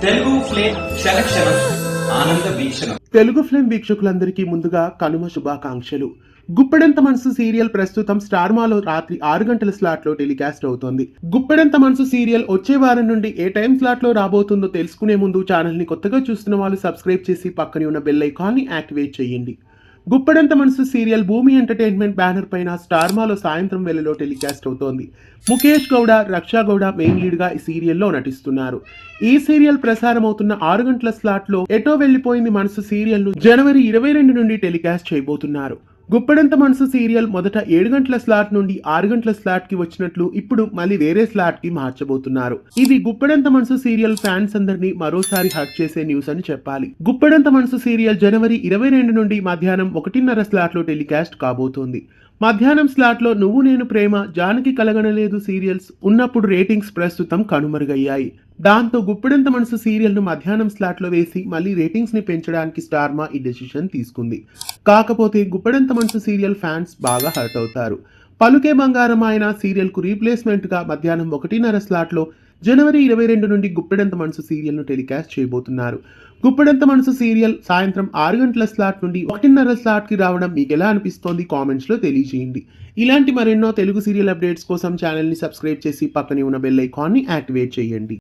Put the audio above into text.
Telugu flame సెలక్షణం ఆనంద వీక్షణం. Telugu film వీక్షకులందరికీ ముందుగా కనుమ శుభాకాంక్షలు. గుప్పెడంత మనసు సీరియల్ ప్రస్తుతం స్టార్ మాలో రాత్రి 6 గంటల స్లాట్ లో టెలికాస్ట్ అవుతోంది. గుప్పెడంత మనసు సీరియల్ వచ్చే వారం నుండి ఏ టైం స్లాట్ లో రాబోతుందో తెలుసుకునే ముందు ఛానల్ ని కొత్తగా చూస్తున్న వాళ్ళు సబ్స్క్రైబ్ చేసి పక్కనే ఉన్న బెల్ ఐకాన్ ని యాక్టివేట్ చేయండి. గుప్పెడంత మనసు సీరియల్ భూమి ఎంటర్టైన్మెంట్ బ్యానర్ పైన స్టార్ మాలో సాయంత్రం వేళలో టెలికాస్ట్ అవుతోంది. ముఖేష్ గౌడ, రక్షా గౌడ మెయిన్ లీడ్ గా ఈ సీరియల్లో నటిస్తున్నారు. ఈ సీరియల్ ప్రసారం అవుతున్న 6 గంటల స్లాట్ లో ఎటో వెళ్లిపోయింది మనసు సీరియల్ ను జనవరి 22 నుండి టెలికాస్ట్ చేయబోతున్నారు. గుప్పెడంత మనసు సీరియల్ మొదట 7 గంటల స్లాట్ నుండి 6 గంటల స్లాట్ కి వచ్చినట్లు ఇప్పుడు మళ్ళీ వేరే స్లాట్ కి మార్చబోతున్నారు. ఇది గుప్పెడంత మనసు సీరియల్ ఫ్యాన్స్ అందరినీ మరోసారి హర్ట్ చేసే న్యూస్ అని చెప్పాలి. గుప్పెడంత మనసు సీరియల్ జనవరి 22 నుండి మధ్యాహ్నం 1:30 స్లాట్ లో టెలికాస్ట్ కాబోతోంది. మధ్యాహ్నం స్లాట్ లో నువ్వు నేను ప్రేమ, జానకి కలగనలేదు సీరియల్స్ ఉన్నప్పుడు రేటింగ్స్ ప్రస్తుతం కనుమరుగయ్యాయి. దాంతో గుప్పెడంత మనసు సీరియల్ ను మధ్యాహ్నం స్లాట్ లో వేసి మళ్ళీ రేటింగ్స్ ని పెంచడానికి స్టార్ మా ఈ డెసిషన్ తీసుకుంది. కాకపోతే గుప్పెడంత మనసు సీరియల్ ఫ్యాన్స్ బాగా హర్ట్ అవుతారు. పలుకే బంగారం ఆయన సీరియల్ కు రీప్లేస్మెంట్ గా మధ్యాహ్నం 1:30 స్లాట్ లో జనవరి 22 నుండి గుప్పెడంత మనసు సీరియల్ ను టెలికాస్ట్ చేయబోతున్నారు. గుప్పెడంత మనసు సీరియల్ సాయంత్రం 6 గంటల స్లాట్ నుండి 1:30 స్లాట్ కి రావడం మీకు ఎలా అనిపిస్తోంది కామెంట్స్ లో తెలియజేయండి. ఇలాంటి మరెన్నో తెలుగు సీరియల్ అప్డేట్స్ కోసం ఛానల్ ని సబ్స్క్రైబ్ చేసి పక్కనే ఉన్న బెల్ ఐకాన్ ని యాక్టివేట్ చేయండి.